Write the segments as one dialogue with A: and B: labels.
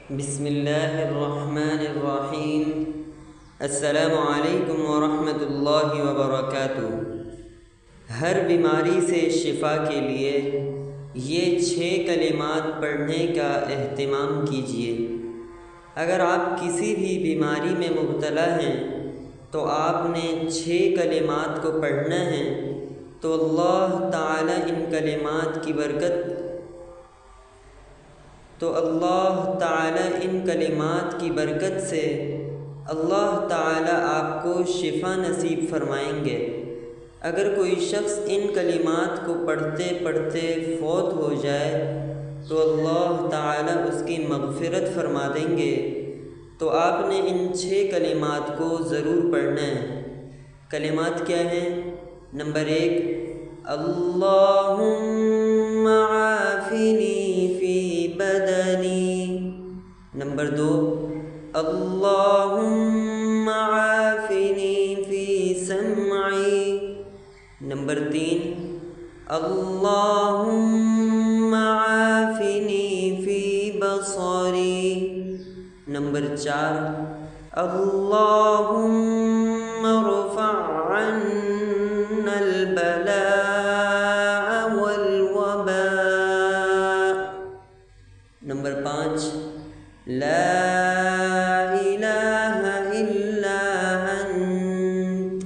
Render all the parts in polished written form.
A: بسم اللہ الرحمن الرحیم۔ السلام علیکم ورحمۃ اللہ وبرکاتہ۔ ہر بیماری سے شفا کے لیے یہ 6 کلمات پڑھنے کا اہتمام کیجیے۔ اگر آپ کسی بھی بیماری میں مبتلا ہیں تو آپ نے 6 کلمات کو پڑھنا ہے، تو اللہ تعالیٰ ان کلمات کی برکت سے اللہ تعالیٰ آپ کو شفا نصیب فرمائیں گے۔ اگر کوئی شخص ان کلمات کو پڑھتے پڑھتے فوت ہو جائے تو اللہ تعالیٰ اس کی مغفرت فرما دیں گے۔ تو آپ نے ان 6 کلمات کو ضرور پڑھنا ہے۔ کلمات کیا ہیں؟ نمبر 1، اللہم عافنی فی بدنی۔ نمبر 2، اللہم عافنی فی سمعی۔ نمبر 3، اللہم عافنی فی بصری۔ نمبر 4، اللہم ارفع عنا البلاء والوباء۔ نمبر 5، لا الہ الا انت۔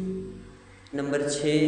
A: نمبر 6،